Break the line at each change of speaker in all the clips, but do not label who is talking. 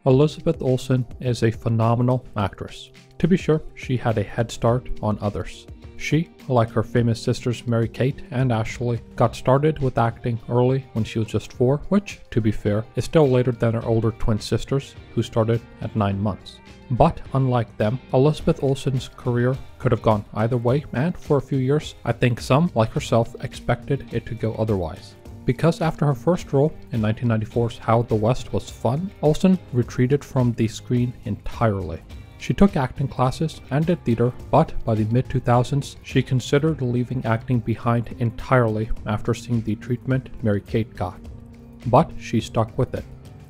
Elizabeth Olsen is a phenomenal actress. To be sure, she had a head start on others. She, like her famous sisters Mary-Kate and Ashley, got started with acting early when she was just 4, which, to be fair, is still later than her older twin sisters, who started at 9 months. But unlike them, Elizabeth Olsen's career could have gone either way, and for a few years, I think some, like herself, expected it to go otherwise. Because after her first role in 1994's How the West Was Fun, Olsen retreated from the screen entirely. She took acting classes and did theater, but by the mid-2000s, she considered leaving acting behind entirely after seeing the treatment Mary-Kate got. But she stuck with it,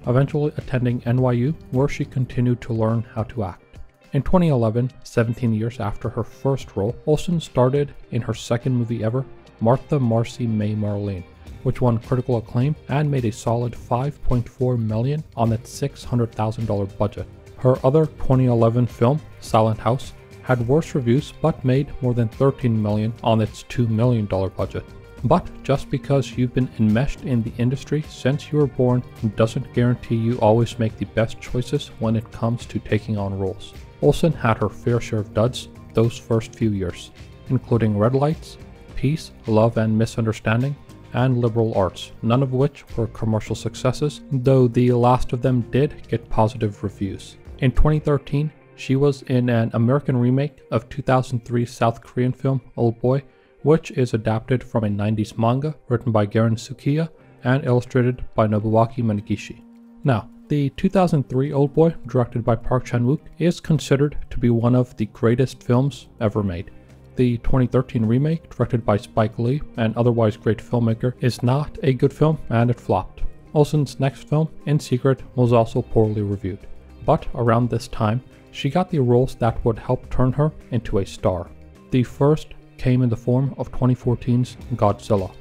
eventually attending NYU, where she continued to learn how to act. In 2011, 17 years after her first role, Olsen starred in her second movie ever, Martha Marcy May Marlene, which won critical acclaim and made a solid $5.4 million on its $600,000 budget. Her other 2011 film, Silent House, had worse reviews but made more than $13 million on its $2 million budget. But just because you've been enmeshed in the industry since you were born doesn't guarantee you always make the best choices when it comes to taking on roles. Olsen had her fair share of duds those first few years, including Red Lights, Peace, Love and Misunderstanding, and Liberal Arts, none of which were commercial successes, though the last of them did get positive reviews. In 2013, she was in an American remake of 2003 South Korean film Oldboy, which is adapted from a 90s manga written by Garen Tsukiya and illustrated by Nobuaki Menegishi. Now, the 2003 Oldboy, directed by Park Chan-wook, is considered to be one of the greatest films ever made. The 2013 remake, directed by Spike Lee, an otherwise great filmmaker, is not a good film and it flopped. Olsen's next film, In Secret, was also poorly reviewed. But around this time, she got the roles that would help turn her into a star. The first came in the form of 2014's Godzilla.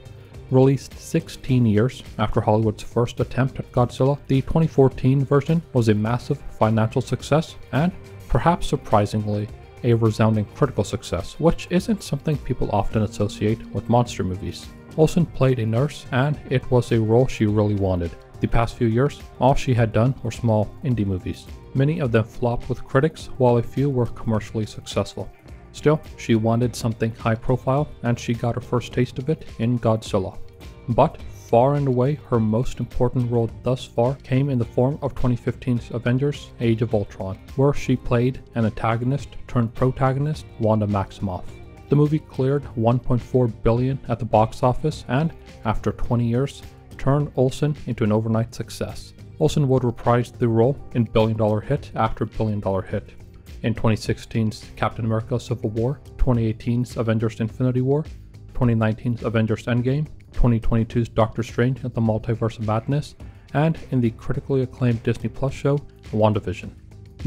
Released 16 years after Hollywood's first attempt at Godzilla, the 2014 version was a massive financial success and, perhaps surprisingly, a resounding critical success, which isn't something people often associate with monster movies. Olsen played a nurse, and it was a role she really wanted. The past few years, all she had done were small indie movies. Many of them flopped with critics, while a few were commercially successful. Still, she wanted something high profile, and she got her first taste of it in Godzilla. But far and away, her most important role thus far came in the form of 2015's Avengers: Age of Ultron, where she played an antagonist turned protagonist, Wanda Maximoff. The movie cleared $1.4 billion at the box office and, after 20 years, turned Olsen into an overnight success. Olsen would reprise the role in billion-dollar hit after billion-dollar hit. In 2016's Captain America: Civil War, 2018's Avengers: Infinity War, 2019's Avengers: Endgame, 2022's Doctor Strange and the Multiverse of Madness, and in the critically acclaimed Disney Plus show, WandaVision.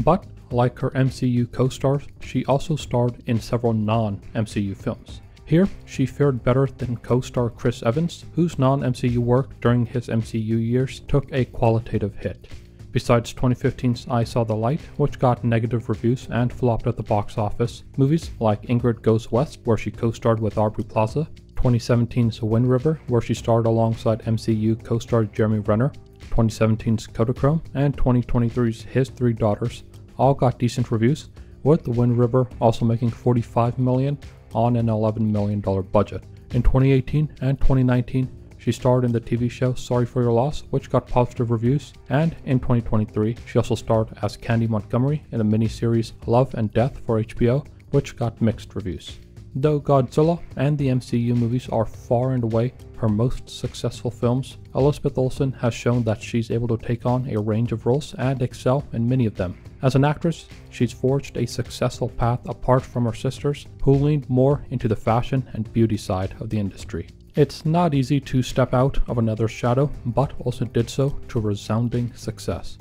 But, like her MCU co-stars, she also starred in several non-MCU films. Here, she fared better than co-star Chris Evans, whose non-MCU work during his MCU years took a qualitative hit. Besides 2015's I Saw the Light, which got negative reviews and flopped at the box office, movies like Ingrid Goes West, where she co-starred with Aubrey Plaza, 2017's Wind River, where she starred alongside MCU co-star Jeremy Renner, 2017's Kodachrome, and 2023's His Three Daughters, all got decent reviews, with the Wind River also making $45 million on an $11 million budget. In 2018 and 2019, she starred in the TV show Sorry for Your Loss, which got positive reviews, and in 2023, she also starred as Candy Montgomery in the miniseries Love and Death for HBO, which got mixed reviews. Though Godzilla and the MCU movies are far and away her most successful films, Elizabeth Olsen has shown that she's able to take on a range of roles and excel in many of them. As an actress, she's forged a successful path apart from her sisters, who leaned more into the fashion and beauty side of the industry. It's not easy to step out of another's shadow, but Olsen did so to resounding success.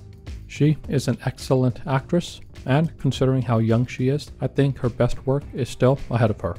She is an excellent actress, and considering how young she is, I think her best work is still ahead of her.